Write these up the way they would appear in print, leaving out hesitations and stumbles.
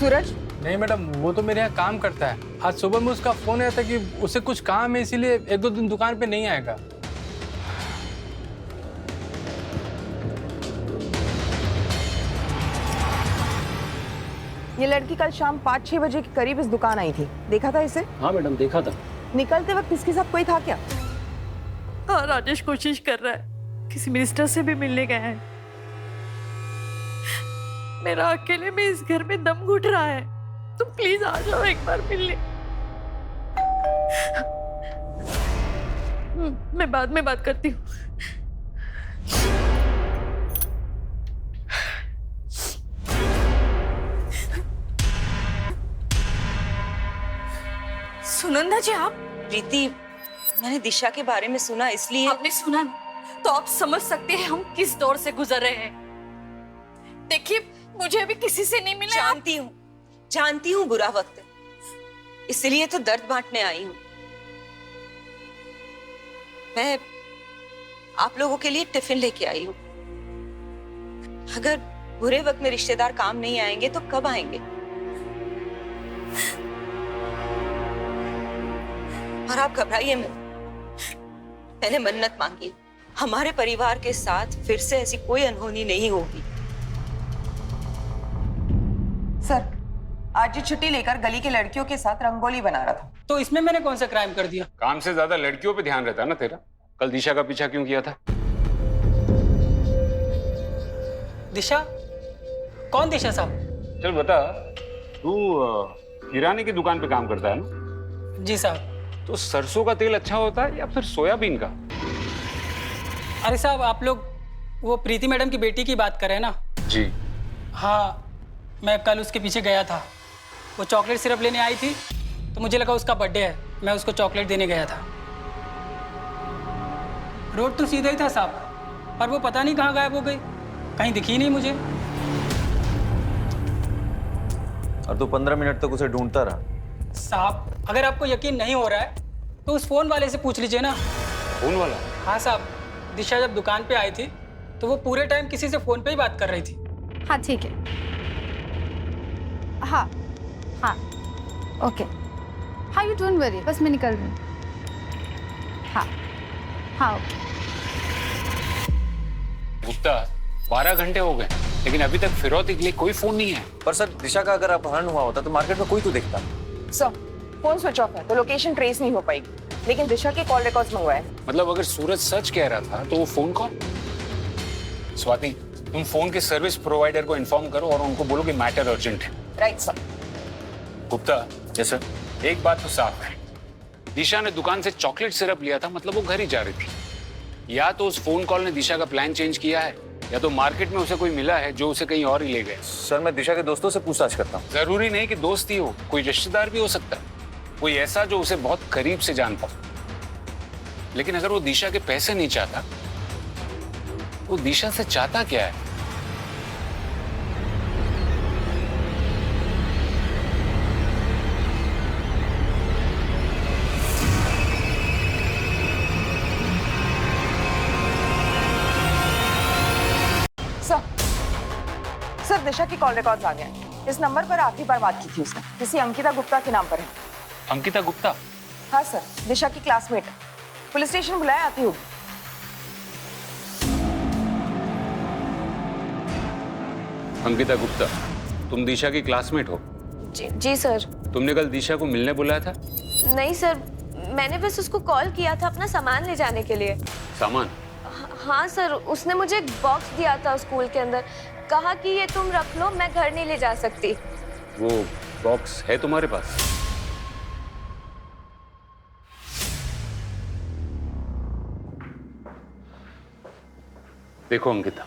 सूरज? नहीं मैडम, वो तो मेरे यहाँ काम करता है। आज सुबह में उसका फोन आया था कि उसे कुछ काम है, इसीलिए 1-2 दिन दुकान पे नहीं आएगा। ये लड़की कल शाम 5-6 बजे के करीब इस दुकान आई थी, देखा था इसे? हाँ मैडम, देखा था। निकलते वक्त इसके साथ कोई था क्या? हाँ, राजेश कोशिश कर रहा है, किसी मिनिस्टर से भी मिलने गया है। मेरा अकेले में इस घर में दम घुट रहा है, तुम प्लीज आ जाओ एक बार मिलने। मैं बाद में बात करती हूँ। सुनंदा जी, आप? प्रीति, मैंने दिशा के बारे में सुना, इसलिए। आपने सुना तो आप समझ सकते हैं हम किस दौर से गुजर रहे हैं। देखिए, मुझे अभी किसी से नहीं मिला। जानती हूँ बुरा वक्त है, इसलिए तो दर्द बांटने आई हूँ। मैं आप लोगों के लिए टिफिन लेके आई हूँ। अगर बुरे वक्त में रिश्तेदार काम नहीं आएंगे तो कब आएंगे? और आप घबराइए मत, मैंने मन्नत मांगी, हमारे परिवार के साथ फिर से ऐसी कोई अनहोनी नहीं होगी। सर, आज ये छुट्टी लेकर गली के लड़कियों के साथ रंगोली बना रहा था। तो इसमें मैंने कौन सा क्राइम कर दिया? काम से ज्यादा लड़कियों पे ध्यान रहता है ना तेरा। कल दिशा का पीछा क्यों किया था? दिशा? कौन दिशा साहब? चल बता, तू किराने की दुकान पे काम करता है ना? जी साहब। तो सरसों का तेल अच्छा होता है या फिर सोयाबीन का? अरे साहब, आप लोग वो प्रीति मैडम की बेटी की बात कर रहे हैं ना? जी हाँ, मैं कल उसके पीछे गया था। वो चॉकलेट सिरप लेने आई थी तो मुझे लगा उसका बर्थडे है, मैं उसको चॉकलेट देने गया था। रोड तो सीधा ही था साहब, पर वो पता नहीं कहाँ गायब हो गई, कहीं दिखी नहीं मुझे। और तू 15 मिनट तक उसे ढूंढता रहा? साहब, अगर आपको यकीन नहीं हो रहा है तो उस फोन वाले से पूछ लीजिए ना। फोन वाला? हाँ साहब, दिशा जब दुकान पे आई थी तो वो पूरे टाइम किसी से फोन पे ही बात कर रही थी। हाँ ठीक है, हाँ हाँ ओके, हाँ यू डोंट वरी, बस मैं निकल रही हूँ। हाँ हाँ ओके। गुप्ता, 12 घंटे हो गए लेकिन अभी तक फिरौती के लिए कोई फोन नहीं है। पर सर, दिशा का अगर अपहरण हुआ होता तो मार्केट में कोई तो दिखता। सर, फोन स्विच ऑफ है तो लोकेशन ट्रेस नहीं हो पाएगी, लेकिन दिशा के कॉल रिकॉर्ड्स मंगवाए। मतलब अगर सूरज सच कह रहा था तो वो फोन कॉल? स्वाति, तुम फोन के सर्विस प्रोवाइडर को इन्फॉर्म करो और उनको बोलो कि मैटर अर्जेंट है। Right sir. Gupta, yes sir. एक बात तो साफ है, दिशा ने दुकान से चॉकलेट सिरप लिया था, मतलब वो घर ही जा रही थी। या तो उस फोन कॉल ने दिशा का प्लान चेंज किया है, या तो मार्केट में उसे कोई मिला है जो उसे कहीं और ही ले गए। सर, मैं दिशा के दोस्तों से पूछताछ करता हूँ। जरूरी नहीं कि दोस्त ही हो, कोई रिश्तेदार भी हो सकता है, कोई ऐसा जो उसे बहुत करीब से जानता हो। लेकिन अगर वो दिशा के पैसे नहीं चाहता, वो दिशा से चाहता क्या है? सर, दिशा की कॉल रिकॉर्ड्स आ गए। इस नंबर पर आखिरी बार बात की थी उसने, किसी अंकिता गुप्ता के नाम पर है। अंकिता गुप्ता? हाँ सर, दिशा की क्लासमेट है। पुलिस स्टेशन बुलाया, आती होगी। अंकिता गुप्ता, तुम दिशा की क्लासमेट हो? जी सर। तुमने कल दिशा को मिलने बुलाया था? नहीं सर, मैंने बस उसको कॉल किया था अपना सामान ले जाने के लिए। सामान? हाँ सर, उसने मुझे एक बॉक्स दिया था स्कूल के अंदर, कहा कि ये तुम रख लो, मैं घर नहीं ले जा सकती। वो बॉक्स है तुम्हारे पास? देखो अंकिता,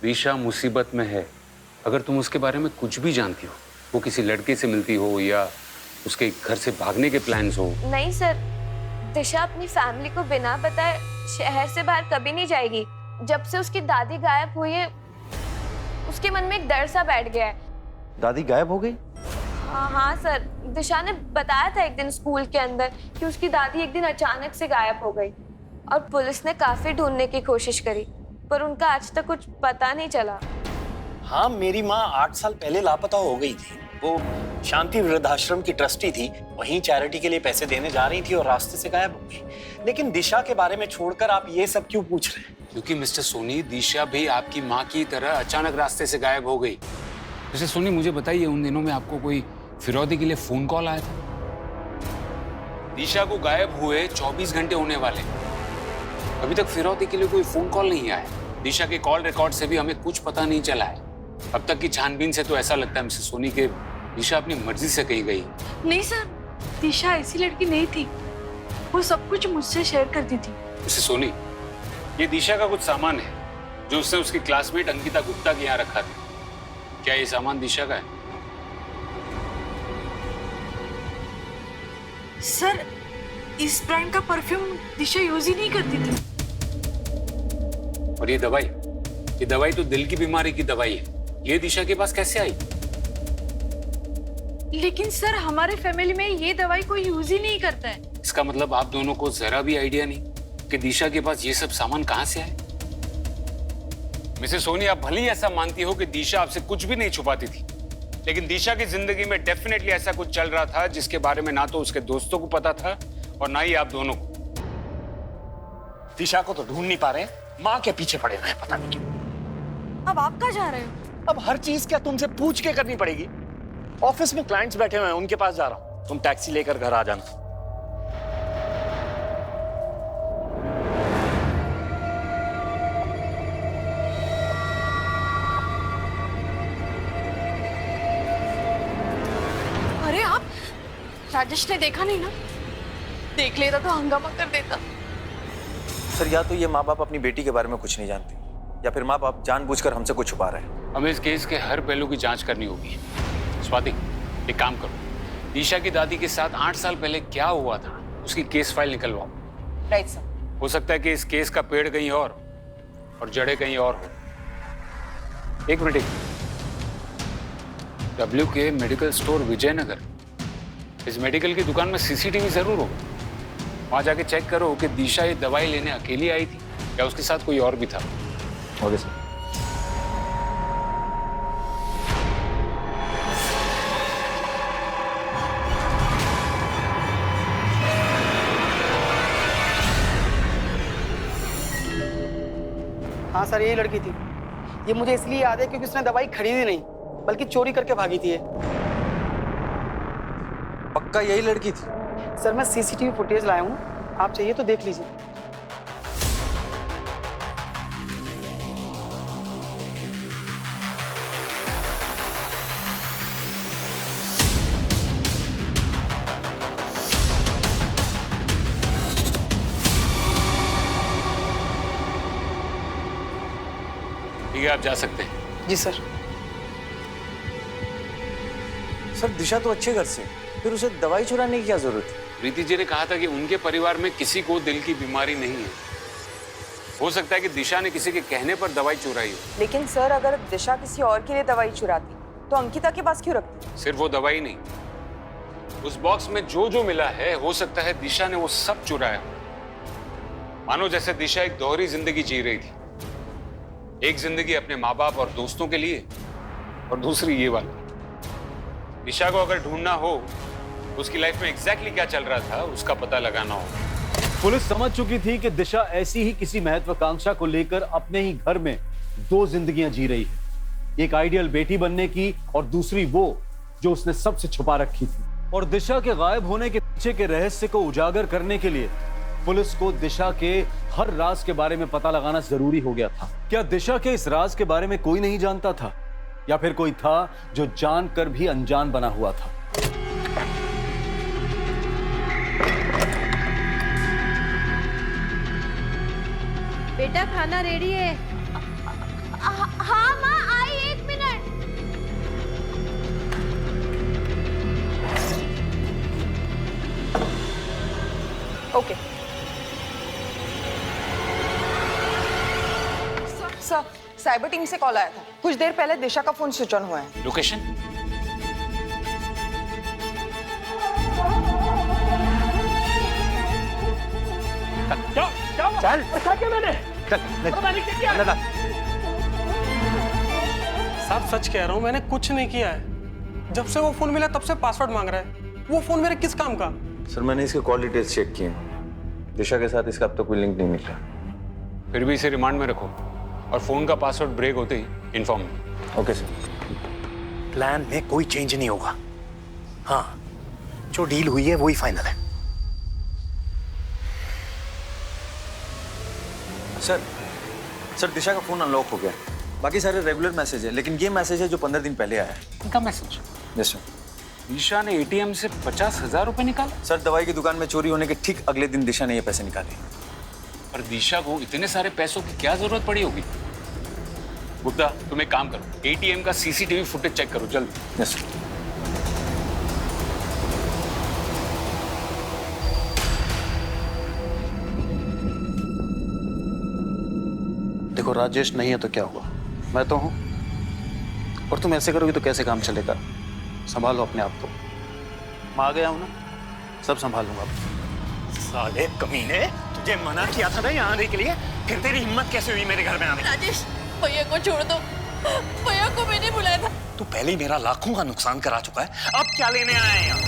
दिशा मुसीबत में है। अगर तुम उसके बारे में कुछ भी जानती हो, वो किसी लड़के से मिलती हो या उसके घर से भागने के प्लान्स हो। नहीं सर, दिशा अपनी फैमिली को बिना बताए शहर से बाहर कभी नहीं जाएगी। जब से उसकी दादी गायब हुई है, उसके मन में एक डर सा बैठ गया है। दादी गायब हो गई? हाँ सर, दिशा ने बताया था एक दिन स्कूल के अंदर कि उसकी दादी एक दिन अचानक से गायब हो गई, और पुलिस ने काफी ढूंढने की कोशिश करी, पर उनका आज तक कुछ पता नहीं चला। हाँ, मेरी माँ 8 साल पहले लापता हो गई थी। वो शांति वृद्धाश्रम की ट्रस्टी थी, वहीं चैरिटी के लिए पैसे देने जा रही थी और रास्ते से गायब हो गई। लेकिन दिशा के बारे में छोड़कर आप ये सब क्यों पूछ रहे हैं? क्योंकि मिस्टर सोनी, दिशा भी आपकी माँ की तरह अचानक रास्ते से गायब हो गई। मिस्टर सोनी, मुझे बताइए, उन दिनों में आपको कोई फिरौती के लिए फोन कॉल आया था? दिशा को गायब हुए 24 घंटे होने वाले, अभी तक फिरौती के लिए कोई फोन कॉल नहीं आया। दिशा के कॉल रिकॉर्ड से भी हमें कुछ पता नहीं चला है। अब तक की छानबीन से तो ऐसा लगता है मिस्टर सोनी के दिशा अपनी मर्जी से कहीं गई। नहीं सर, दिशा ऐसी लड़की नहीं थी, वो सब कुछ मुझसे शेयर करती थी। मिस्टर सोनी, ये दिशा का कुछ सामान है जो उसने उसकी क्लासमेट अंकिता गुप्ता के यहाँ रखा था। क्या ये सामान दिशा का है? सर, इस ब्रांड का परफ्यूम दिशा यूज ही नहीं करती थी। और ये दवाई तो दिल की बीमारी की दवाई है। ये दिशा के पास कैसे आई? लेकिन सर, हमारे फैमिली में ये दवाई कोई यूज ही नहीं करता है। इसका मतलब आप दोनों को जरा भी आइडिया नहीं कि दिशा के पास ये सब सामान कहां से आए। मिसेस सोनी, आप भले ही ऐसा मानती हो कि दिशा आपसे कुछ भी नहीं छुपाती थी, लेकिन दिशा की जिंदगी में डेफिनेटली ऐसा कुछ चल रहा था जिसके बारे में ना तो उसके दोस्तों को पता था और ना ही आप दोनों को। दिशा को तो ढूंढ नहीं पा रहे, माँ के पीछे पड़े हुए हैं, पता नहीं क्यों। अब आप कहाँ जा रहे हो? अब हर चीज क्या तुमसे पूछ के करनी पड़ेगी? ऑफिस में क्लाइंट्स बैठे हुए हैं, उनके पास जा रहा हूं, तुम टैक्सी लेकर घर आ जाना। अरे आप, राजेश ने देखा नहीं ना? देख लेता तो हंगामा कर देता। सर, या तो ये माँ बाप अपनी बेटी के बारे में कुछ नहीं जानते, या फिर माँ बाप जानबूझकर हमसे कुछ छुपा रहे हैं। हमें इस केस के हर पहलू की जांच करनी होगी। स्वाति, एक काम करो, दिशा की दादी के साथ 8 साल पहले क्या हुआ था उसकी केस फाइल निकलवाओ। Right sir. हो सकता है कि इस केस का पेड़ कहीं और जड़ें कहीं और हो। एक मिनट, डब्ल्यू के मेडिकल स्टोर विजयनगर, इस मेडिकल की दुकान में सीसीटीवी जरूर होगा। वहां जाके चेक करो कि दिशा ये दवाई लेने अकेली आई थी या उसके साथ कोई और भी था। Okay sir. हाँ सर, यही लड़की थी। ये मुझे इसलिए याद है क्योंकि उसने दवाई खरीदी नहीं, बल्कि चोरी करके भागी थी ये। पक्का यही लड़की थी? सर, मैं सीसीटीवी फुटेज लाया हूँ, आप चाहिए तो देख लीजिए। ठीक है, आप जा सकते हैं। जी सर। सर, दिशा तो अच्छे घर से, फिर उसे दवाई चुराने की क्या जरूरत थी? प्रीति जी ने कहा था कि उनके परिवार में किसी को दिल की बीमारी नहीं है। हो सकता है कि दिशा ने किसी के कहने पर दवाई चुराई हो। लेकिन सर, अगर दिशा किसी और के लिए दवाई चुराती तो अंकिता के पास क्यों रखती? सिर्फ वो दवाई नहीं, उस बॉक्स में जो जो मिला है हो सकता है दिशा ने वो सब चुराया। मानो जैसे दिशा एक दोहरी जिंदगी जी रही थी, एक जिंदगी अपने माँ बाप और दोस्तों के लिए और दूसरी ये वाली। दिशा को अगर ढूंढना हो, उसकी लाइफ में एग्जैक्टली क्या चल रहा था उसका पता लगाना हो। पुलिस समझ चुकी थी कि दिशा ऐसी ही किसी महत्वाकांक्षा को लेकर अपने ही घर में 2 जिंदगियां जी रही है, एक आइडियल बेटी बनने की और दूसरी वो जो उसने सबसे छुपा रखी थी। और दिशा के गायब होने के पीछे के रहस्य को उजागर करने के लिए पुलिस को दिशा के हर राज के बारे में पता लगाना जरूरी हो गया था। क्या दिशा के इस राज के बारे में कोई नहीं जानता था, या फिर कोई था जो जानकर भी अनजान बना हुआ था? बेटा, खाना रेडी है। हाँ माँ, आई 1 minute. Okay sir, cyber team से कॉल आया था। कुछ देर पहले दिशा का फोन स्विच ऑन हुआ है। लोकेशन? चल, क्या मैंने? साहब, सच कह रहा हूँ, मैंने कुछ नहीं किया है। जब से वो फोन मिला तब से पासवर्ड मांग रहा है। वो फोन मेरे किस काम का? सर मैंने इसके कॉल डिटेल्स चेक किए हैं। दिशा के साथ इसका अब तक कोई लिंक नहीं मिला। फिर भी इसे रिमांड में रखो और फोन का पासवर्ड ब्रेक होते ही इन्फॉर्म। Okay sir. प्लान में कोई चेंज नहीं होगा। हाँ, जो डील हुई है वही फाइनल है। सर दिशा का फोन अनलॉक हो गया। बाकी सारे रेगुलर मैसेज है, लेकिन ये मैसेज है जो 15 दिन पहले आया है। इनका मैसेज? Yes sir. दिशा ने एटीएम से 50,000 रुपए निकाले? सर दवाई की दुकान में चोरी होने के ठीक अगले दिन दिशा ने ये पैसे निकाले। पर दिशा को इतने सारे पैसों की क्या जरूरत पड़ी होगी? गुप्ता, तुम एक काम करो, एटीएम का सीसीटीवी फुटेज चेक करो जल्द। Yes sir. देखो राजेश नहीं है तो क्या हुआ, मैं तो हूं। और तुम ऐसे करोगे तो कैसे काम चलेगा? संभालो अपने आप को। मैं आ गया हूं ना, सब संभाल लूंगा। साले कमीने, तुझे मना किया था ना यहाँ आने के लिए, फिर तेरी हिम्मत कैसे हुई मेरे घर में आने की? राजेश, भैया को छोड़ दो। भैया को मैंने बुलाया था। तू पहले ही मेरा लाखों का नुकसान करा चुका है, अब क्या लेने आए हैं यहाँ?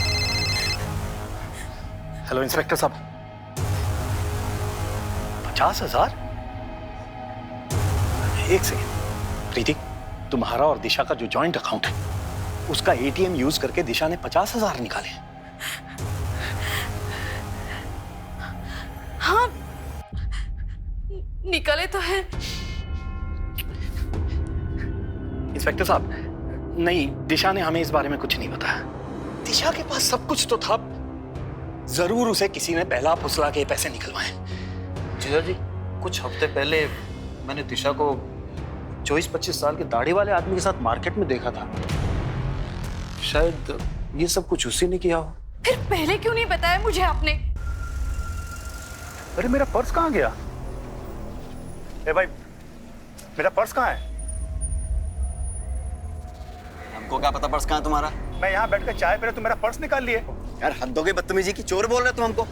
हेलो इंस्पेक्टर साहब, 50,000? एक सेकेंड प्रीति, तुम्हारा और दिशा का जो जॉइंट अकाउंट है उसका एटीएम यूज करके दिशा ने 50,000 निकाले। हाँ, निकाले तो है। इंस्पेक्टर साहब, नहीं, दिशा ने हमें इस बारे में कुछ नहीं बताया। दिशा के पास सब कुछ तो था, जरूर उसे किसी ने पहला फुसला के पैसे निकलवाए। जीजा जी, कुछ हफ्ते पहले मैंने दिशा को 24-25 साल के दाढ़ी वाले आदमी के साथ मार्केट में देखा था। शायद ये सब कुछ उसी ने किया हो। फिर पहले क्यों नहीं बताया मुझे आपने? अरे मेरा पर्स कहाँ गया? ए भाई, मेरा पर्स कहाँ है? हमको क्या पता पर्स कहाँ है तुम्हारा? मैं यहाँ बैठकर चाय पी रहा, तुम मेरा पर्स निकाल लिए। यार हद हो गई बदतमीजी की, चोर बोल रहे तुम हमको।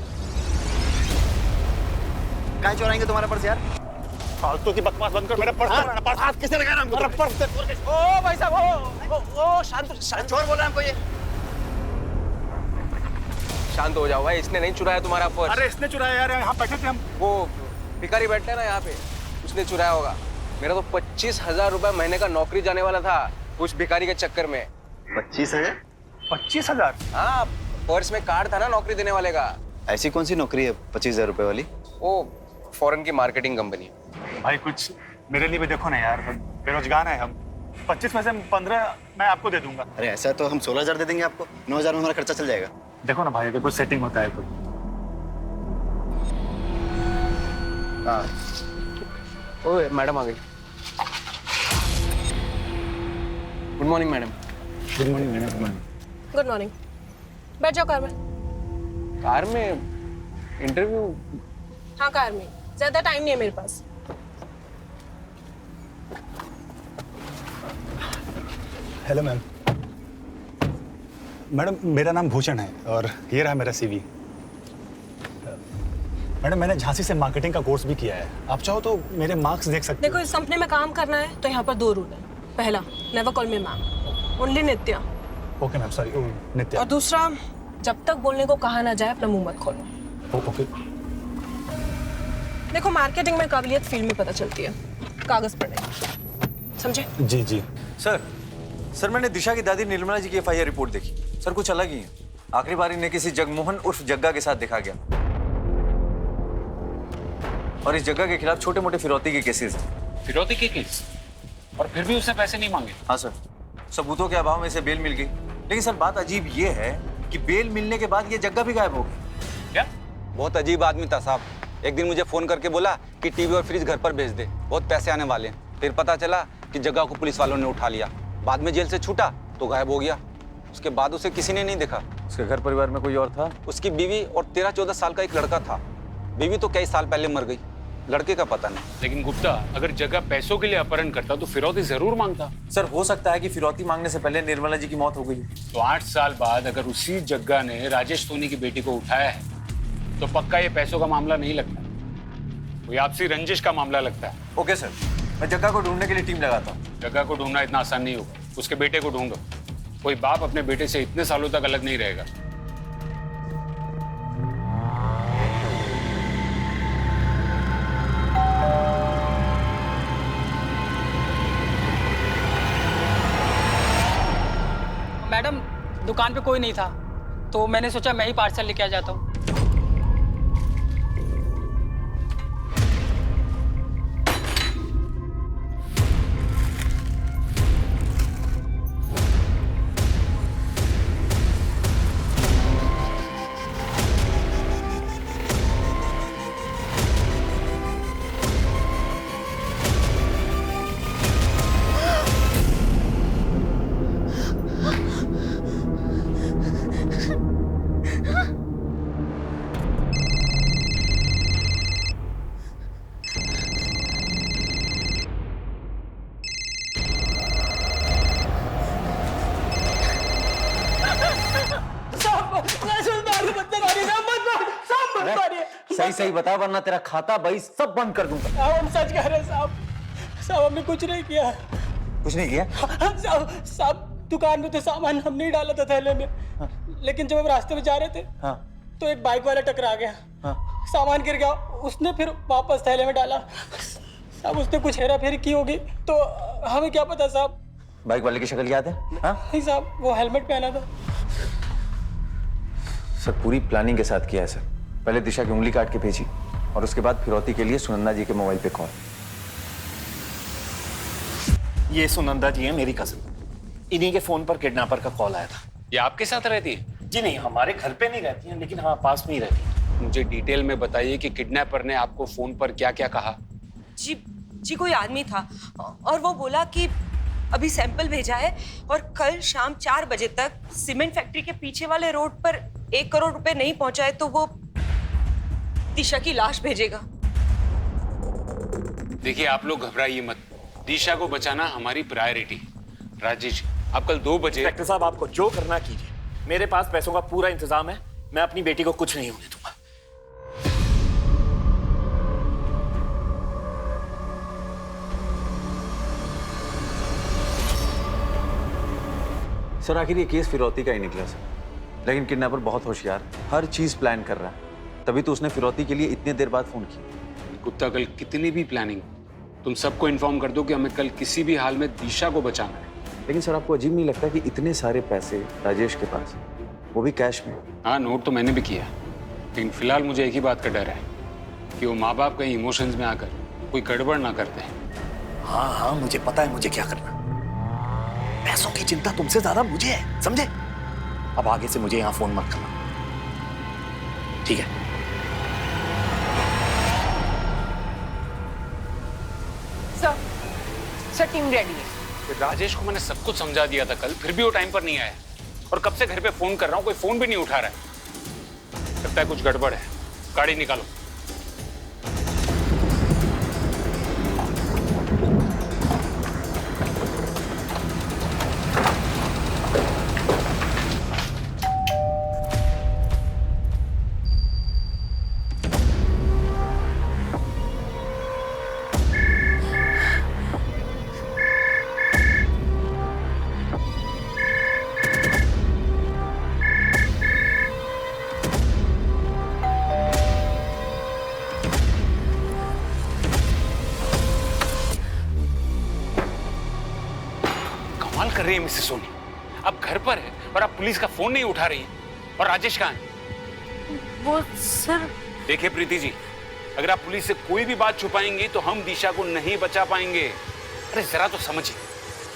कहाँ चुराएंगे तुम्हारा पर्स यार? फालतू की बकवास बंद कर, मेरा पर्स तुम्हारा पर्स हाथ किसने लगाया हमको? मेरा पर्स दे। ओ भाई साहब, ओ शांत चोर बोल रहा है हमको ये। शांत हो जाओ भाई, इसने नहीं चुराया तुम्हारा पर्स। अरे इसने चुराया यार, यहाँ बैठे थे हम। वो भिखारी बैठते हैं ना यहाँ पे, उसने चुराया होगा। मेरा तो 25,000 रुपए महीने का नौकरी जाने वाला था उस भिखारी के चक्कर में। 25,000? 25,000? हाँ, पर्स में कार्ड था ना नौकरी देने वाले का। ऐसी कौन सी नौकरी है 25,000 रुपए वाली? वो फॉरेन की मार्केटिंग कंपनी। भाई कुछ मेरे लिए भी देखो ना यार, बेरोजगार है हम। 25 में से 15 मैं आपको दे दूंगा। अरे ऐसा तो हम 16,000 दे देंगे आपको, 9,000 में हमारा खर्चा चल जाएगा। देखो ना भाई, अगर कुछ सेटिंग होता है तो। ओए मैडम आ गई। Good morning madam. Good morning madam. Good morning. Good morning. बैठ जाओ कार में। कार में इंटरव्यू? हाँ कार में, ज्यादा टाइम नहीं है मेरे पास। Hello ma'am. मैडम मेरा नाम भूषण है और ये रहा मेरा सीवी। मैडम मैंने झांसी से मार्केटिंग का कोर्स भी किया है, आप चाहो तो मेरे मार्क्स देख सकते देखो, इस कंपनी में काम करना है तो यहाँ पर 2 रूल है। पहला, never call me ma'am, only Nitya. Okay ma'am, sorry Nitya. और दूसरा, जब तक बोलने को कहा ना जाए अपना मुंह मत खोलो। ओके। देखो, मार्केटिंग में काबिलियत फील्ड में पता चलती है, कागज पर नहीं, समझे? जी जी। सर मैंने दिशा की दादी निर्मला जी की FIR रिपोर्ट देखी। सर कुछ अलग ही है। आखिरी बार इन्हें किसी जगमोहन उर्फ जग्गा के साथ देखा गया और इस जगह के खिलाफ छोटे मोटे फिरौती के केसेस हैं। फिरौती के केस? और फिर भी उसने पैसे नहीं मांगे? हाँ सर, सबूतों के अभाव में इसे बेल मिल गई। लेकिन सर बात अजीब ये है कि बेल मिलने के बाद ये जग्गा भी गायब हो गई। क्या? बहुत अजीब आदमी था साहब। एक दिन मुझे फोन करके बोला कि टीवी और फ्रिज घर पर भेज दे, बहुत पैसे आने वाले हैं। फिर पता चला कि जगह को पुलिस वालों ने उठा लिया। बाद में जेल से छूटा तो गायब हो गया। उसके बाद उसे किसी ने नहीं देखा। उसके घर परिवार में कोई और था? उसकी बीवी और 13-14 साल का एक लड़का था। बीवी तो कई साल पहले मर गई, लड़के का पता नहीं। लेकिन गुप्ता, अगर जगह पैसों के लिए अपहरण करता तो फिरौती जरूर मांगता। सर हो सकता है कि फिरौती मांगने से पहले निर्मला जी की मौत हो गई। तो 8 साल बाद अगर उसी जग्गा ने राजेश सोनी की बेटी को उठाया है तो पक्का ये पैसों का मामला नहीं लगता, कोई आपसी रंजिश का मामला लगता है। ओके सर, मैं जग्गा को ढूंढने के लिए टीम लगाता हूँ। जग्गा को ढूंढना इतना आसान नहीं होगा, उसके बेटे को ढूंढो। कोई बाप अपने बेटे से इतने सालों तक अलग नहीं रहेगा। मैडम दुकान पे कोई नहीं था, तो मैंने सोचा मैं ही पार्सल लेके आ जाता हूँ। सही सही बता, वरना तेरा खाता भाई सब बंद कर दूंगा। हम सच कह रहे हैं साहब। साहब हमने कुछ नहीं किया। कुछ नहीं किया? साहब दुकान में तो सामान हम नहीं डाला था थैले में। लेकिन जब हम रास्ते में जा रहे थे तो एक बाइक वाला टकरा गया। सामान गिर गया, उसने फिर वापस थैले में डाला। साहब उसने कुछ हेरा फेरी की होगी, तो हमें क्या पता साहब। बाइक वाले की शक्ल याद है? नहीं साहब, वो हेलमेट पहना था। सर पूरी प्लानिंग के साथ किया है सर। पहले दिशा की उंगली काट के भेजी और उसके बाद फिरौती के लिए सुनंदा जी के मोबाइल पे कॉल। ये सुनंदा जी है, मेरी कजिन। इन्हीं के फोन पर किडनैपर का कॉल आया था। ये आपके साथ रहती है? जी नहीं, हमारे घर पे नहीं रहती हैं, लेकिन हाँ पास में ही रहती है। मुझे डिटेल में बताइए कि किडनैपर ने आपको फोन पर क्या क्या कहा। जी कोई आदमी था और वो बोला कि अभी सैंपल भेजा है और कल शाम 4 बजे तक सीमेंट फैक्ट्री के पीछे वाले रोड पर 1 करोड़ रुपए नहीं पहुंचाए तो वो दिशा की लाश भेजेगा। देखिए आप लोग घबराइए मत, दिशा को बचाना हमारी प्रायोरिटी। राजेश आप कल 2 बजे। डॉक्टर साहब आपको जो करना कीजिए, मेरे पास पैसों का पूरा इंतजाम है। मैं अपनी बेटी को कुछ नहीं होने दूंगा। सर आखिर ये केस फिरौती का ही निकला सर, लेकिन किडनैपर बहुत होशियार, हर चीज प्लान कर रहा है। तभी तो उसने फिरौती के लिए इतने देर बाद फोन किया। गुप्ता कल कितनी भी प्लानिंग, तुम सबको इन्फॉर्म कर दो कि हमें कल किसी भी हाल में दिशा को बचाना है। लेकिन सर आपको अजीब नहीं लगता कि इतने सारे पैसे राजेश के पास, वो भी कैश में? हाँ नोट तो मैंने भी किया, लेकिन फिलहाल मुझे एक ही बात का डर है कि वो माँ बाप कहीं इमोशंस में आकर कोई गड़बड़ ना करते हैं। हाँ मुझे पता है मुझे क्या करना। पैसों की चिंता तुमसे ज्यादा मुझे है, समझे? अब आगे से मुझे यहाँ फोन मत करना, ठीक है? सर टीम रेडी है। राजेश को मैंने सब कुछ समझा दिया था कल, फिर भी वो टाइम पर नहीं आया और कब से घर पे फोन कर रहा हूँ, कोई फोन भी नहीं उठा रहा है। लगता है कुछ गड़बड़ है। गाड़ी निकालो। कर रही है मिसेस सोनी, अब घर पर है और आप पुलिस का फोन नहीं उठा रही हैं। और राजेश कहाँ है? वो सर। देखिए प्रीति जी, अगर आप पुलिस से कोई भी बात छुपाएंगी तो हम दिशा को नहीं बचा पाएंगे। अरे जरा तो समझिए,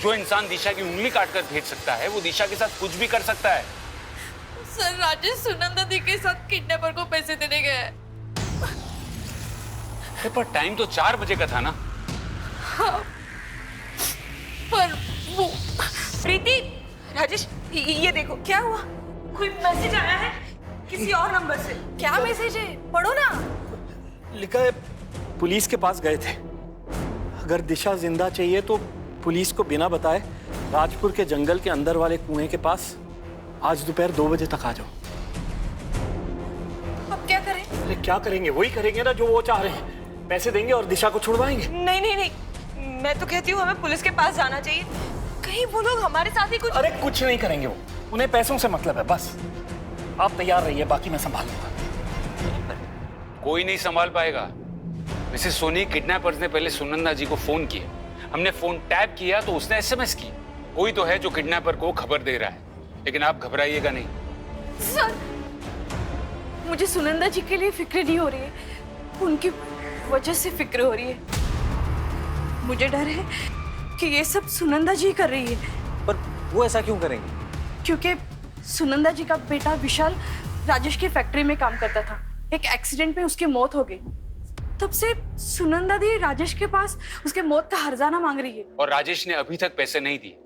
जो इंसान दिशा की उंगली काटकर भेज सकता है वो दिशा के साथ कुछ भी कर सकता है। सर राजेश सुनंदा दी के साथ किडनैपर को पैसे देने गया है। पर टाइम तो 4 बजे का था ना। हाँ, पर वो प्रीति, राजेश ये देखो क्या हुआ। कोई मैसेज आया है किसी और नंबर से। क्या मैसेज है? पढ़ो ना। लिखा है पुलिस के पास गए थे, अगर दिशा जिंदा चाहिए तो पुलिस को बिना बताए राजपुर के जंगल के अंदर वाले कुएं के पास आज दोपहर 2 बजे तक आ जाओ। अब क्या करें? अरे क्या करेंगे? वही करेंगे ना जो वो चाह रहे हैं, पैसे देंगे और दिशा को छुड़वाएंगे। नहीं, मैं तो कहती हूँ हमें पुलिस के पास जाना चाहिए। कहीं वो लोग हमारे साथ ही कुछ। अरे कुछ नहीं करेंगे वो, उन्हें पैसों से मतलब है बस। आप तैयार रहिए, बाकी मैं संभाल लूंगा। कोई नहीं संभाल पाएगा। वैसे सोनी, किडनैपर्स ने पहले सुनंदा जी को फोन किया, हमने फोन टैप किया तो उसने एसएमएस की। कोई तो है जो किडनैपर को खबर दे रहा है, लेकिन आप घबराइएगा नहीं। सर, मुझे सुनंदा जी के लिए फिक्र नहीं हो रही है, उनकी वजह से फिक्र हो रही है। मुझे डर है कि ये सब सुनंदा जी कर रही है। पर वो ऐसा क्यों करेंगे? क्योंकि सुनंदा जी का बेटा विशाल राजेश की फैक्ट्री में काम करता था। एक एक्सीडेंट में उसकी मौत हो गई। तब से सुनंदा दी राजेश के पास उसके मौत का हर्जाना मांग रही है। और राजेश ने अभी तक पैसे नहीं दिए।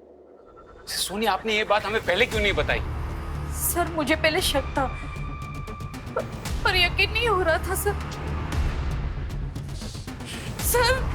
सोनी, आपने ये बात हमें पहले क्यों नहीं बताई? सर, मुझे पहले शक था पर यकीन नहीं हो रहा था सर। सर,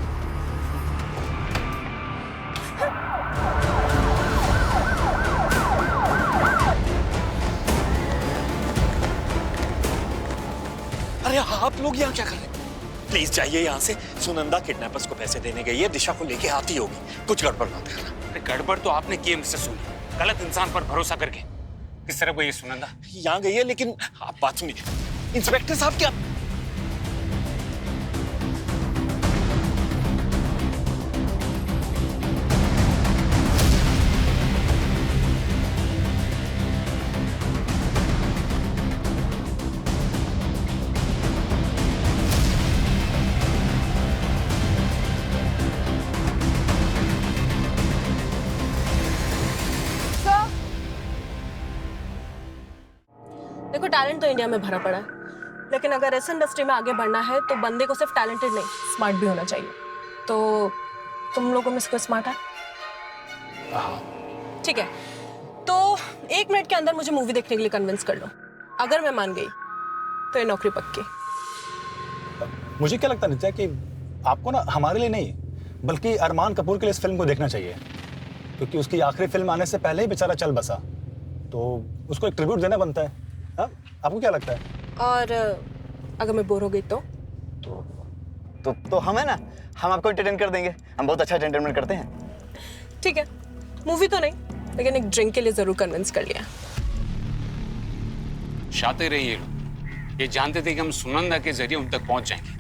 अरे आप लोग यहाँ क्या कर रहे हैं? प्लीज जाइए यहाँ से। सुनंदा किडनैपर्स को पैसे देने गई है, दिशा को लेके आती होगी। कुछ गड़बड़ मत करना। अरे गड़बड़ तो आपने की मिस्टर सोनी, गलत इंसान पर भरोसा करके। किस तरह गई सुनंदा? यहाँ गई है, लेकिन आप बात सुनिए। इंस्पेक्टर साहब क्या? देखो, टैलेंट तो इंडिया में भरा पड़ा है, लेकिन अगर इस इंडस्ट्री में आगे बढ़ना है तो बंदे को सिर्फ टैलेंटेड नहीं, स्मार्ट भी होना चाहिए। तो तुम लोगों में से कोई स्मार्ट है? ठीक है, तो 1 मिनट के अंदर मुझे मूवी देखने के लिए कन्विंस कर लो। अगर मैं मान गई तो ये नौकरी पक्की। मुझे क्या लगता है नित्या कि आपको ना हमारे लिए नहीं बल्कि अरमान कपूर के लिए इस फिल्म को देखना चाहिए, क्योंकि उसकी आखिरी फिल्म आने से पहले ही बेचारा चल बसा, तो उसको एक ट्रिब्यूट देना बनता है। हाँ, आपको क्या लगता है? और अगर मैं बोर हो गई तो हम है ना, हम आपको एंटरटेन कर देंगे। हम बहुत अच्छा एंटरटेनमेंट करते हैं। ठीक है, मूवी तो नहीं, लेकिन एक ड्रिंक के लिए जरूर कन्विंस कर लिया। शातिर रही ये लोग, ये जानते थे कि हम सुनंदा के जरिए उन तक पहुंच जाएंगे,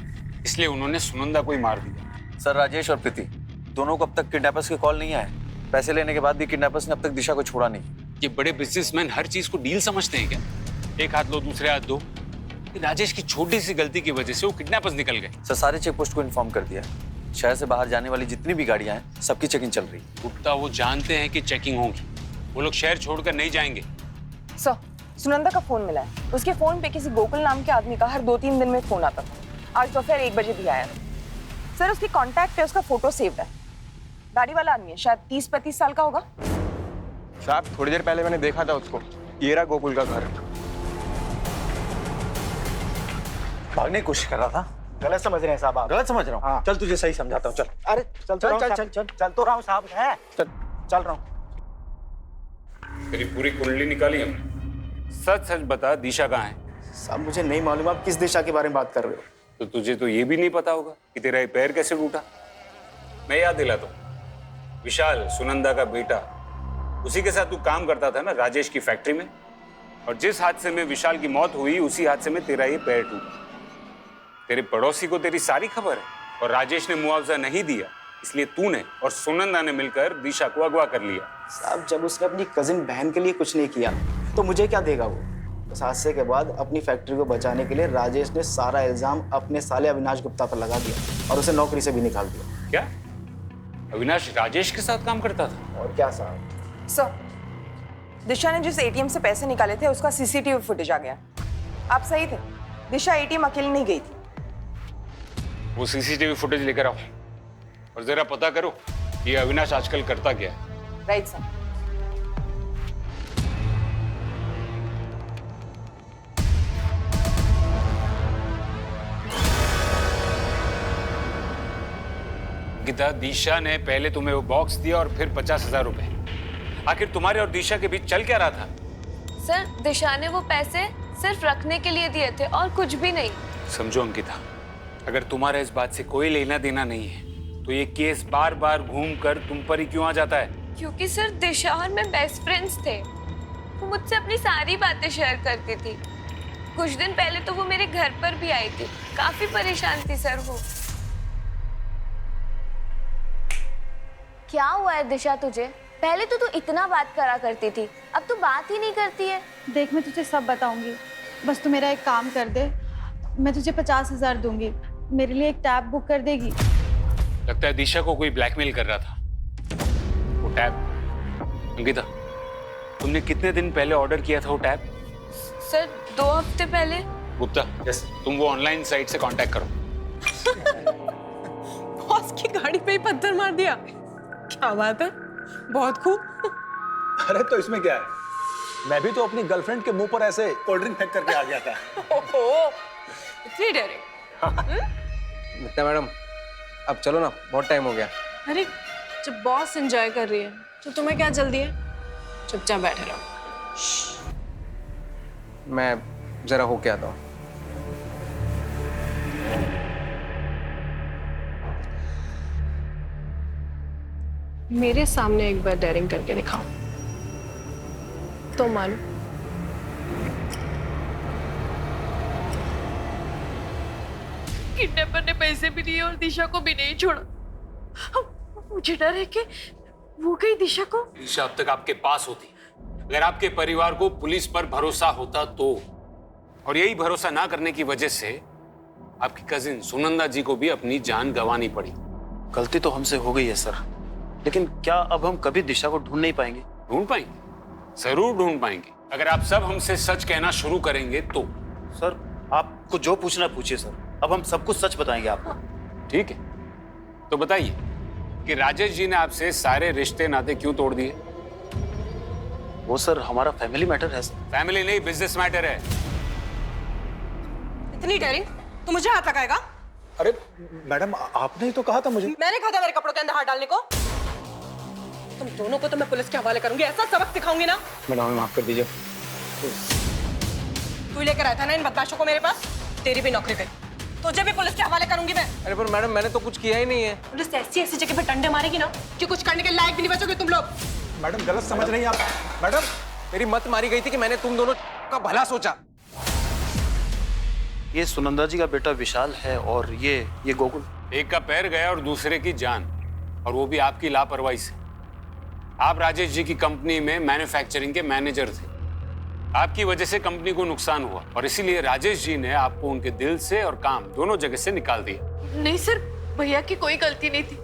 इसलिए उन्होंने सुनंदा को ही मार दिया। सर, राजेश और प्रीति दोनों को अब तक किडनैपर्स के कॉल नहीं आए। पैसे लेने के बाद भी किडनैपर्स ने अब तक दिशा को छोड़ा नहीं। ये बड़े बिजनेसमैन हर चीज को डील समझते हैं क्या? एक हाथ लो दूसरे हाथ दो। राजेश की छोटी सी गलती की वजह से वो किडनैपर्स निकल गए। सर, सारे चेक पोस्ट को इन्फॉर्म कर दिया। शहर से बाहर जाने वाली जितनी भी गाड़ियां हैं सबकी चेकिंग चल रही है। गुप्ता, वो जानते हैं कि चेकिंग होगी, वो लोग शहर छोड़कर नहीं जाएंगे। सर, सुनंदा का फोन मिला है। उसके फोन पे किसी गोकुल नाम के आदमी का हर 2-3 दिन में फोन आता था। आज दोपहर 1 बजे भी आया। सर, उसकी कॉन्टैक्ट पे उसका फोटो सेव्ड है। दाढ़ी वाला आदमी है, शायद 30-35 साल का होगा। साहब, थोड़ी देर पहले मैंने देखा था उसको। ये रहा गोकुल का घर। भागने की कोशिश कर रहा था। गलत समझ रहे हैं साहब आप। गलत समझ रहा हूँ? हाँ। चल तुझे सही समझाता हूँ। चल। अरे चल चल, चल चल, चल चल चल तो रहा हूँ साहब। है चल रहा हूँ। तेरी पूरी कुंडली निकाली हमने। सच सच बता, दिशा कहाँ है? साहब, मुझे नहीं मालूम आप किस दिशा के बारे में बात कर रहे हो। तो तुझे तो ये भी नहीं पता होगा कि तेरा ये पैर कैसे टूटा। मैं याद दिलाता हूँ, विशाल सुनंदा का बेटा, उसी के साथ तू काम करता था ना राजेश की फैक्ट्री में, और जिस हादसे में विशाल की मौत हुई उसी हादसे में तेरा ये पैर टूटा। तेरे पड़ोसी को तेरी सारी खबर है, और राजेश ने मुआवजा नहीं दिया, इसलिए तूने और सुनंदा ने मिलकर दिशा को अगवा कर लिया। साहब, जब उसने अपनी कजिन बहन के लिए कुछ नहीं किया तो मुझे क्या देगा वो? उस हादसे के बाद अपनी फैक्ट्री को बचाने के लिए राजेश ने सारा इल्जाम अपने साले अविनाश गुप्ता पर लगा दिया और उसे नौकरी से भी निकाल दिया। क्या अविनाश राजेश के साथ काम करता था? और क्या साहब। सर, दिशा ने जिस एटीएम से पैसे निकाले थे उसका सीसीटीवी फुटेज आ गया। आप सही थे, दिशा एटीएम अकेली नहीं गई थी। वो सीसीटीवी फुटेज लेकर आओ और जरा पता करो ये अविनाश आजकल करता क्या है। Right sir. गीता, दिशा ने पहले तुम्हें वो बॉक्स दिया और फिर 50,000 रुपए। आखिर तुम्हारे और दिशा के बीच चल क्या रहा था? सर, दिशा ने वो पैसे सिर्फ रखने के लिए दिए थे और कुछ भी नहीं। समझो अंकिता, अगर तुम्हारा इस बात से कोई लेना देना नहीं है तो ये केस बार बार घूम कर तुम पर ही क्यों आ जाता है? क्योंकि सर दिशा और मैं बेस्ट फ्रेंड्स थे। वो मुझसे अपनी सारी बातें शेयर करती थी। कुछ दिन पहले तो वो मेरे घर पर भी आई थी। काफी परेशान थी सर वो। क्या हुआ है दिशा तुझे? पहले तो तू इतना बात करा करती थी, अब तू बात ही नहीं करती है। देख मैं तुझे सब बताऊंगी, बस तू मेरा एक काम कर दे। मैं तुझे 50,000 दूंगी, मेरे लिए एक टैब बुक कर देगी? लगता है दिशा को कोई ब्लैकमेल कर रहा था। वो टैब, अंकिता तुमने कितने दिन पहले ऑर्डर किया था वो टैब? सर 2 हफ्ते पहले। गुप्ता तुम वो ऑनलाइन साइट से कांटेक्ट करो। बॉस की गाड़ी पे ही पत्थर मार दिया, क्या बात है, बहुत खूब। अरे तो इसमें क्या है, मैं भी तो अपनी गर्लफ्रेंड के मुंह पर ऐसे कोल्ड ड्रिंक फेंक करके आ गया था। ओहो, इतनी डेयरिंग। मित्ता मैडम अब चलो ना, बहुत टाइम हो गया। अरे जब बॉस एंजॉय कर रही है तो तुम्हें क्या जल्दी है, चुपचाप बैठे रहो। मैं जरा होके आता हूँ। मेरे सामने एक बार डेयरिंग करके दिखाओ तो मानो। किडनैपर ने पैसे भी दिए और दिशा को भी नहीं छोड़ा। मुझे डर है कि वो कहीं दिशा को। दिशा अब तक आपके पास होती, अगर आपके परिवार को पुलिस पर भरोसा होता तो। और यही भरोसा ना करने की वजह से आपकी कजिन सुनंदा जी को भी अपनी जान गंवानी पड़ी। गलती तो हमसे हो गई है सर, लेकिन क्या अब हम कभी दिशा को ढूंढ नहीं पाएंगे? ढूंढ पाएंगे, जरूर ढूंढ पाएंगे, अगर आप सब हमसे सच कहना शुरू करेंगे तो। सर आपको जो पूछना पूछिए सर, अब हम सब कुछ सच बताएंगे आपको। ठीक है, तो बताइए कि राजेश जी ने आपसे सारे रिश्ते नाते क्यों तोड़ दिए? वो सर हमारा फैमिली मैटर है। फैमिली नहीं, बिजनेस मैटर है। इतनी डेयरिंग, तू मुझे हाथ लगाएगा? अरे मैडम आपने ही तो कहा था मुझे। मैंने कहा था मेरे कपड़ों के अंदर हाथ डालने को? तुम दोनों को तो मैं पुलिस के हवाले करूंगी, ऐसा सबक सिखाऊंगी ना। मैडम हमें माफ कर दीजिए। तू लेकर आया था ना इन बदमाशों को मेरे पास, तेरी भी नौकरी गई, तुझे भी पुलिस के हवाले करूंगी मैं। अरे पर मैडम मैंने तो कुछ किया ही नहीं है। पुलिस ऐसी ऐसी जगह पे डंडे मारेगी ना कि कुछ करने के लायक भी नहीं बचोगे तुम लोग। मैडम गलत समझ रही हैं आप। मैडम मेरी मत मारी गई थी कि मैंने तुम दोनों का भला सोचा। ये सुनंदा जी का बेटा विशाल है और ये गोकुल। एक का पैर गया और दूसरे की जान, और वो भी आपकी लापरवाही से। आप राजेश जी की कंपनी में मैन्युफैक्चरिंग के मैनेजर थे। आपकी वजह से कंपनी को नुकसान हुआ और इसीलिए राजेश जी ने आपको उनके दिल से और काम दोनों जगह से निकाल दिया। नहीं सर, भैया की कोई गलती नहीं थी,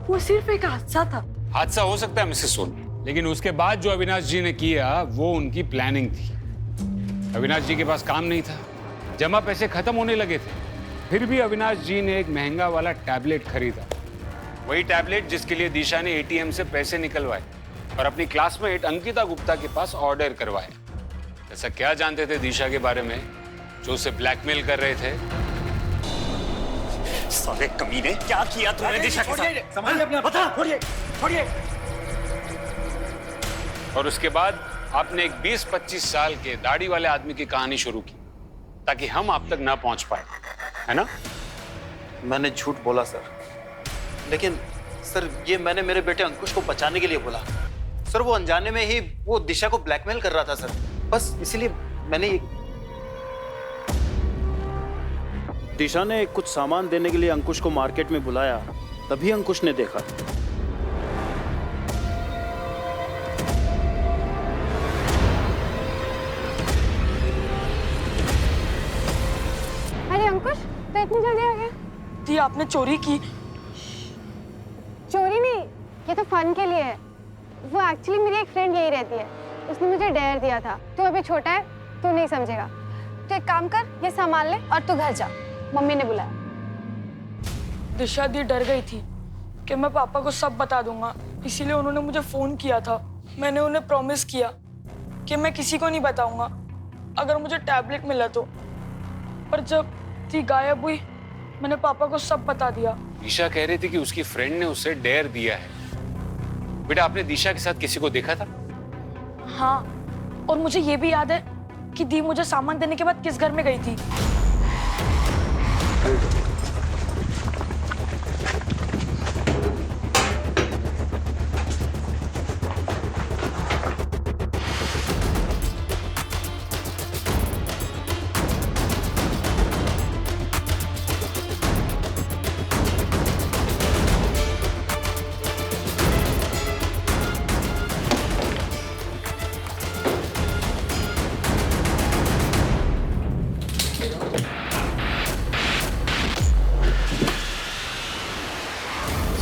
वो सिर्फ एक हादसा था। हादसा हो सकता है मिसेस सोनी, लेकिन उसके बाद जो अविनाश जी ने किया वो उनकी प्लानिंग थी। अविनाश जी के पास काम नहीं था, जमा पैसे खत्म होने लगे थे, फिर भी अविनाश जी ने एक महंगा वाला टैबलेट खरीदा। वही टैबलेट जिसके लिए दिशा ने एटीएम से पैसे निकलवाए और अपनी क्लासमेट अंकिता गुप्ता के पास ऑर्डर करवाए। ऐसा क्या जानते थे दिशा के बारे में जो उसे ब्लैकमेल कर रहे थे? साले कमीने, क्या किया तूने दिशा के साथ? संभालिए अपने आप। बता, छोड़िए छोड़िए। और उसके बाद आपने एक 20-25 साल के दाढ़ी वाले आदमी की कहानी शुरू की ताकि हम आप तक ना पहुंच पाए, है ना? मैंने झूठ बोला सर, लेकिन सर ये मैंने मेरे बेटे अंकुश को बचाने के लिए बोला। सर वो अनजाने में ही वो दिशा को ब्लैकमेल कर रहा था सर, बस इसीलिए मैंने दिशा ने कुछ सामान देने के लिए अंकुश को मार्केट में बुलाया, तभी अंकुश ने देखा। अरे अंकुश, तो इतनी जल्दी आ गया? दी आपने चोरी की? चोरी नहीं, ये तो फन के लिए है। वो एक्चुअली मेरी एक फ्रेंड यही रहती है, उसने मुझे डेयर दिया था। तू अभी छोटा है, तू नहीं समझेगा। तो एक काम कर, ये सामान ले और तू घर जा, मम्मी ने बुलाया। दिशा दी डर गई थी कि मैं पापा को सब बता दूंगा, इसीलिए उन्होंने मुझे फोन किया था। मैंने उन्हें प्रॉमिस किया कि मैं किसी को नहीं बताऊंगा अगर मुझे टैबलेट मिला तो। पर जब दी गायब हुई, मैंने पापा को सब बता दिया। दिशा कह रही थी कि उसकी फ्रेंड ने उसे डेयर दिया है। बेटा आपने दिशा के साथ किसी को देखा था? हाँ, और मुझे ये भी याद है कि दी मुझे सामान देने के बाद किस घर में गई थी।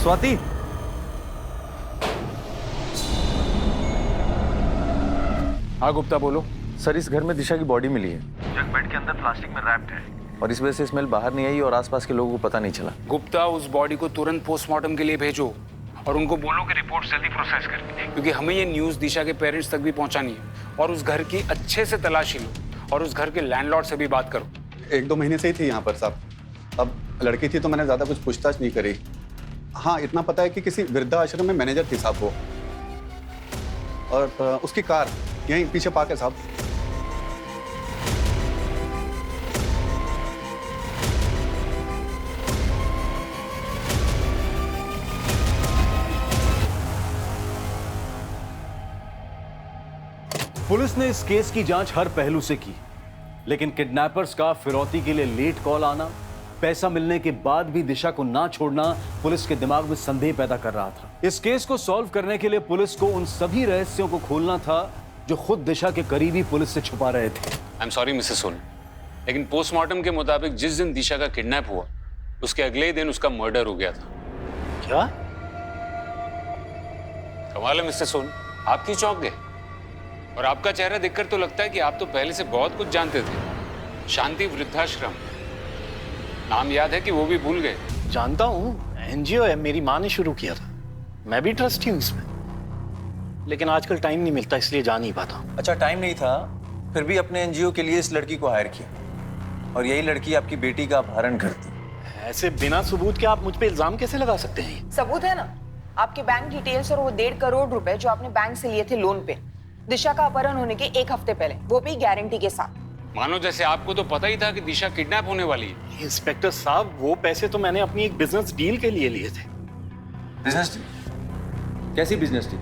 स्वाति, हाँ गुप्ता बोलो। सर इस घर में दिशा की बॉडी मिली है जो एक बेड के अंदर प्लास्टिक में रैप्ड है। और इस वजह से स्मेल बाहर नहीं आई और आसपास के लोगों को पता नहीं चला। गुप्ता, उस बॉडी को तुरंत पोस्टमार्टम के लिए भेजो और उनको बोलो कि रिपोर्ट जल्दी प्रोसेस करें, क्योंकि हमें ये न्यूज़ दिशा के पेरेंट्स तक भी पहुंचानी है। और उस घर की अच्छे से तलाशी लो और उस घर के लैंडलॉर्ड से भी बात करो। 1-2 महीने से ही थी यहाँ पर साहब। अब लड़की थी तो मैंने ज़्यादा कुछ पूछताछ नहीं करी। हाँ, इतना पता है कि किसी वृद्धाश्रम में मैनेजर थी साहब वो, और उसकी कार यहीं पीछे पार्क है साहब। पुलिस ने इस केस की जांच हर पहलू से की, लेकिन किडनैपर्स का फिरौती के लिए लेट कॉल आना, पैसा मिलने के बाद भी दिशा को ना छोड़ना पुलिस के दिमाग में संदेह पैदा कर रहा था। इस केस को सॉल्व करने के लिए पुलिस को उन सभी रहस्यों को खोलना था जो खुद दिशा के करीबी पुलिस से छुपा रहे थे। I am sorry Mrs Soni, लेकिन पोस्टमार्टम के मुताबिक जिस दिन दिशा का किडनैप हुआ उसके अगले ही दिन उसका मर्डर हो गया था। क्या? कमाल है मिस्टर सोनी, आप क्यों चौंक गए? और आपका चेहरा देखकर तो लगता है कि आप तो पहले से बहुत कुछ जानते थे। शांति वृद्धाश्रम, नाम याद है कि वो भी भूल गए? जानता हूँ, एनजीओ है, मेरी माँ ने शुरू किया था, मैं भी ट्रस्टी हूँ इसमें, लेकिन आजकल टाइम नहीं मिलता इसलिए जा नहीं पाता। अच्छा, टाइम नहीं था, फिर भी अपने एनजीओ के लिए इस लड़की को हायर किया, और यही लड़की आपकी बेटी का अपहरण करती। ऐसे बिना सबूत के आप मुझ पे इल्जाम कैसे लगा सकते हैं? सबूत है ना, आपके बैंक डिटेल्स और वो 1.5 करोड़ रुपए जो आपने बैंक से लिए थे लोन पे, दिशा का अपहरण होने के 1 हफ्ते पहले, वो भी गारंटी के साथ। मानो जैसे आपको तो पता ही था कि दिशा किडनैप होने वाली है। इंस्पेक्टर साहब, वो पैसे तो मैंने अपनी एक बिजनेस डील के लिए लिए थे। Business deal? कैसी बिजनेस डील?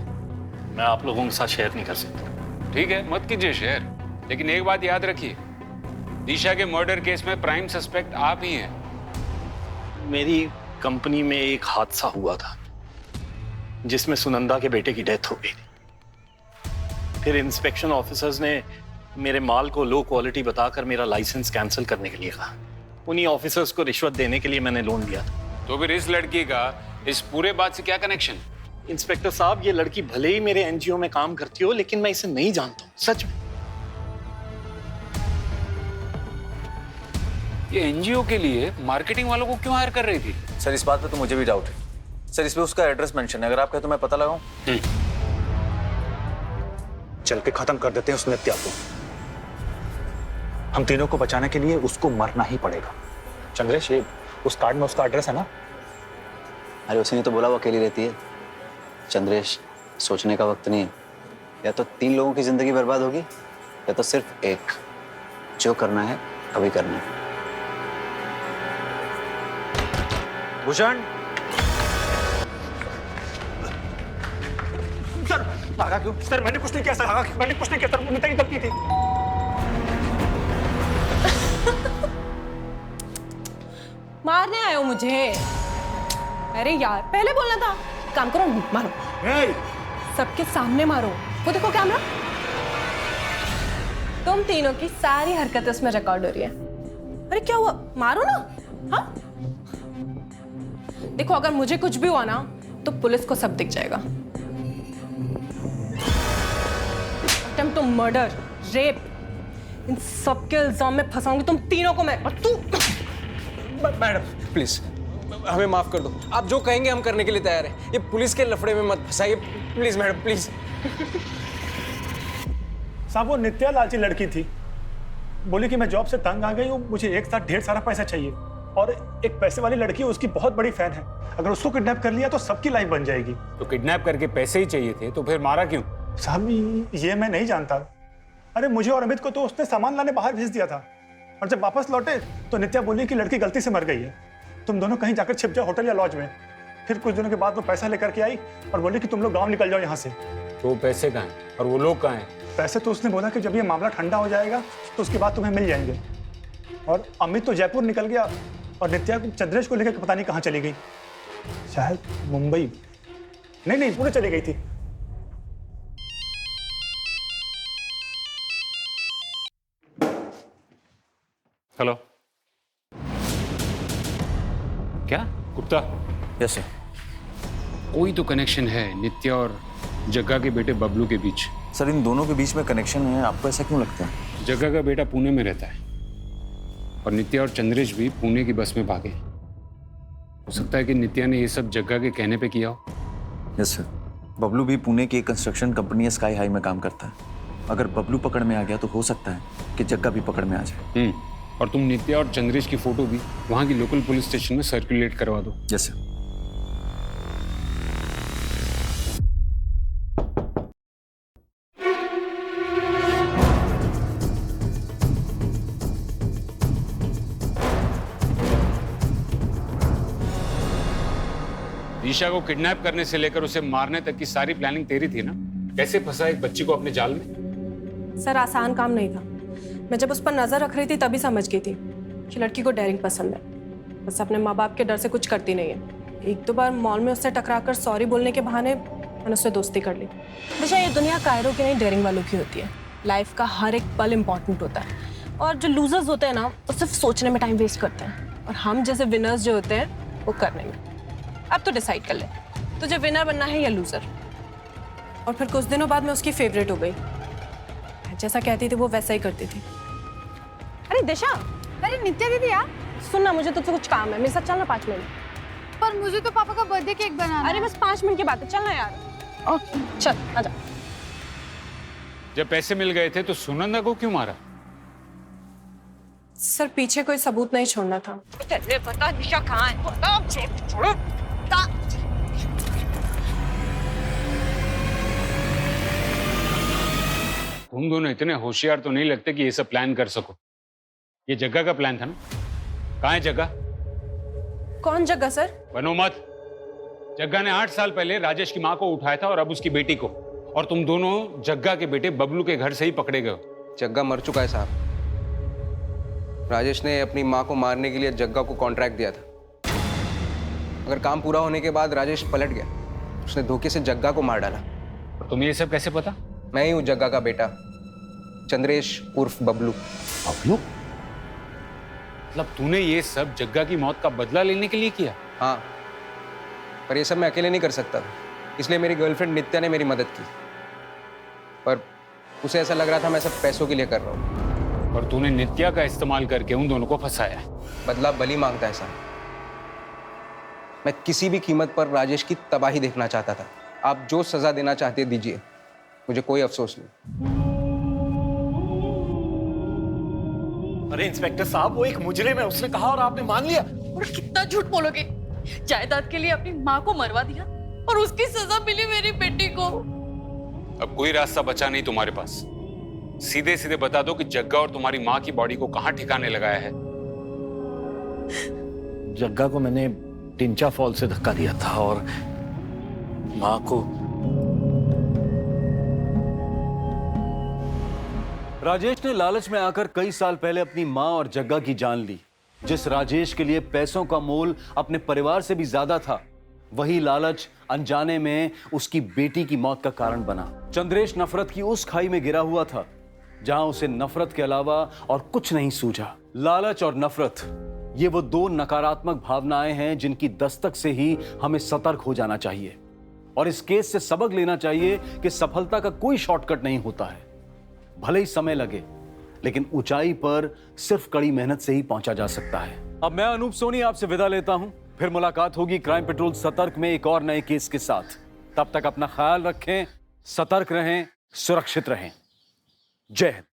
मैं आप लोगों के साथ शेयर नहीं कर सकता। ठीक है, मत कीजिए शेयर, लेकिन एक बात याद रखिए, दिशा के मर्डर केस में प्राइम सस्पेक्ट आप ही हैं। मेरी कंपनी में एक हादसा हुआ था जिसमें सुनंदा के बेटे की डेथ हो गई थी। फिर इंस्पेक्शन ऑफिसर्स ने मेरे माल को लो क्वालिटी बताकर मेरा लाइसेंस कैंसिल करने के लिए कहा। उन्हीं ऑफिसर्स को रिश्वत देने के लिए मैंने लोन लिया था। तो फिर इस लड़की का इस पूरे बात से क्या कनेक्शन? इंस्पेक्टर साहब, ये लड़की भले ही मेरे एनजीओ में काम करती हो, लेकिन मैं इसे नहीं जानता हूँ, सच में। ये एनजीओ के लिए मार्केटिंग वालों को क्यों हायर कर रही थी? सर इस बात पे तो मुझे भी डाउट है। सर इसमें उसका एड्रेस मेंशन है, अगर आप कहें तो मैं पता लगाऊं। चल के खत्म कर देते हैं उस नित्या को। हम तीनों को बचाने के लिए उसको मरना ही पड़ेगा। चंद्रेश, ये उस कार्ड में उसका एड्रेस है ना? अरे उसी ने तो बोला वो अकेली रहती है। चंद्रेश, सोचने का वक्त नहीं है, या तो 3 लोगों की जिंदगी बर्बाद होगी या तो सिर्फ एक। जो करना है अभी करना है। भूषण, सर भागा क्यों? सर मैंने कुछ नहीं किया सर, मैंने कुछ नहीं किया सर, नित्या की गलती थी। मारने आए हो मुझे? अरे यार, पहले बोलना था। काम करो, मारो। सबके सामने मारो। वो देखो कैमरा, तुम तीनों की सारी हरकतें उसमें रिकॉर्ड हो रही है। अरे क्या हुआ, मारो ना। हाँ, देखो अगर मुझे कुछ भी हुआ ना तो पुलिस को सब दिख जाएगा। अटेम्प्ट टू मर्डर, रेप, इन सब के इल्जाम में फंसाऊंगी तुम तीनों को मैं। और तू मैडम प्लीज हमें माफ कर दो, आप जो कहेंगे हम करने के लिए तैयार हैं। ये पुलिस के लफड़े में मत फंसाइए प्लीज मैडम, प्लीज। साहब वो नित्या लालची लड़की थी, बोली कि मैं जॉब से तंग आ गई हूँ, मुझे एक साथ ढेर सारा पैसा चाहिए, और एक पैसे वाली लड़की उसकी बहुत बड़ी फैन है, अगर उसको किडनैप कर लिया तो सबकी लाइफ बन जाएगी। तो किडनैप करके पैसे ही चाहिए थे तो फिर मारा क्यों? साहब ये मैं नहीं जानता। अरे मुझे और अमित को तो उसने सामान लाने बाहर भेज दिया था, और जब वापस लौटे तो नित्या बोली कि लड़की गलती से मर गई है, तुम दोनों कहीं जाकर छिप जाओ होटल या लॉज में। फिर कुछ दिनों के बाद वो पैसा लेकर के आई और बोली कि तुम लोग गाँव निकल जाओ यहाँ से। तो पैसे कहाँ हैं और वो लोग कहाँ हैं? पैसे तो उसने बोला कि जब ये मामला ठंडा हो जाएगा तो उसके बाद तुम्हें मिल जाएंगे। और अमित तो जयपुर निकल गया और नित्या चंद्रेश को लेकर पता नहीं कहाँ चली गई, शायद मुंबई, नहीं पुणे चली गई थी। हेलो, क्या? गुप्ता? Yes sir. कोई तो कनेक्शन है नित्या और जग्गा के बेटे बबलू के बीच। सर इन दोनों के बीच में कनेक्शन है, आपको ऐसा क्यों लगता है? जग्गा का बेटा पुणे में रहता है और नित्या और चंद्रेश भी पुणे की बस में भागे। हो सकता है कि नित्या ने ये सब जग्गा के कहने पे किया हो। यस सर, बबलू भी पुणे की एक कंस्ट्रक्शन कंपनी स्काई हाई में काम करता है। अगर बबलू पकड़ में आ गया तो हो सकता है कि जग्गा भी पकड़ में आ जाए। और तुम नित्या और चंद्रेश की फोटो भी वहां की लोकल पुलिस स्टेशन में सर्कुलेट करवा दो। Yes sir. दिशा को किडनैप करने से लेकर उसे मारने तक की सारी प्लानिंग तेरी थी ना? कैसे फंसा एक बच्ची को अपने जाल में? सर आसान काम नहीं था। मैं जब उस पर नजर रख रही थी तभी समझ गई थी कि लड़की को डेयरिंग पसंद है, बस अपने माँ बाप के डर से कुछ करती नहीं है। एक दो बार मॉल में उससे टकराकर सॉरी बोलने के बहाने मैंने उससे दोस्ती कर ली। दिशा, ये दुनिया कायरों की नहीं डेयरिंग वालों की होती है। लाइफ का हर एक पल इम्पोर्टेंट होता है और जो लूजर्स होते हैं ना वो सिर्फ सोचने में टाइम वेस्ट करते हैं और हम जैसे विनर्स जो होते हैं वो करने में। अब तो डिसाइड कर ले, तुझे विनर बनना है या लूजर। और फिर कुछ दिनों बाद मैं उसकी फेवरेट हो गई। जैसा कहती थी वो वैसा ही करती थी। अरे दिशा, अरे नित्या दीदी यार, सुनना, मुझे तुझसे कुछ काम है, मेरे साथ चलना 5 मिनट। पर मुझे तो पापा का बर्थडे केक बनाना अरे बस 5 मिनट की बात है, चलना यार। ओके चल आजा। जब पैसे मिल गए थे तो सुनंदा को क्यों मारा? सर पीछे कोई सबूत नहीं छोड़ना था। बता दिशा कहाँ है? छोड़ो। तुम दोनों इतने होशियार तो नहीं लगते कि ये सब प्लान कर सको। ये जग्गा का प्लान था ना? कहाँ है जग्गा? कौन जग्गा सर? बनो मत। जग्गा ने 8 साल पहले राजेश की माँ को उठाया था और अब उसकी बेटी को, और तुम दोनों जग्गा के बेटे बबलू के घर से ही पकड़े गए हो। जग्गा मर चुका है साहब। राजेश ने अपनी माँ को मारने के लिए जग्गा को कॉन्ट्रैक्ट दिया था। अगर काम पूरा होने के बाद राजेश पलट गया, उसने धोखे से जग्गा को मार डाला। और तुम्हें ये सब कैसे पता? मैं ही हूँ जग्गा का बेटा, चंद्रेश उर्फ बबलू। बबलू? मतलब तूने ये सब जग्गा की मौत का बदला लेने के लिए किया? हाँ, पर ये सब मैं अकेले नहीं कर सकता, इसलिए मेरी गर्लफ्रेंड नित्या ने मेरी मदद की। पर उसे ऐसा लग रहा था मैं सब पैसों के लिए कर रहा हूँ। और तूने नित्या का इस्तेमाल करके उन दोनों को फंसाया। बदला बली मांगता है साहब। मैं किसी भी कीमत पर राजेश की तबाही देखना चाहता था। आप जो सजा देना चाहते दीजिए, मुझे कोई अफसोस नहीं। अरे इंस्पेक्टर साहब, वो एक मुजरिम है, उसने कहा और आपने मान लिया। और कितना झूठ बोलोगे? जायदाद के लिए अपनी माँ को मरवा दिया और उसकी सजा मिली मेरी बेटी को। अब कोई रास्ता बचा नहीं तुम्हारे पास। सीधे सीधे बता दो कि जग्गा और तुम्हारी माँ की बॉडी को कहाँ ठिकाने लगाया है। जग्गा को मैंने टिंचा फॉल से धक्का दिया था और माँ को। राजेश ने लालच में आकर कई साल पहले अपनी माँ और जग्गा की जान ली। जिस राजेश के लिए पैसों का मोल अपने परिवार से भी ज्यादा था, वही लालच अनजाने में उसकी बेटी की मौत का कारण बना। चंद्रेश नफरत की उस खाई में गिरा हुआ था जहां उसे नफरत के अलावा और कुछ नहीं सूझा। लालच और नफरत, ये वो दो नकारात्मक भावनाएं हैं जिनकी दस्तक से ही हमें सतर्क हो जाना चाहिए और इस केस से सबक लेना चाहिए कि सफलता का कोई शॉर्टकट नहीं होता है। भले ही समय लगे, लेकिन ऊंचाई पर सिर्फ कड़ी मेहनत से ही पहुंचा जा सकता है। अब मैं अनूप सोनी आपसे विदा लेता हूं। फिर मुलाकात होगी क्राइम पेट्रोल सतर्क में एक और नए केस के साथ। तब तक अपना ख्याल रखें, सतर्क रहें, सुरक्षित रहें। जय हिंद।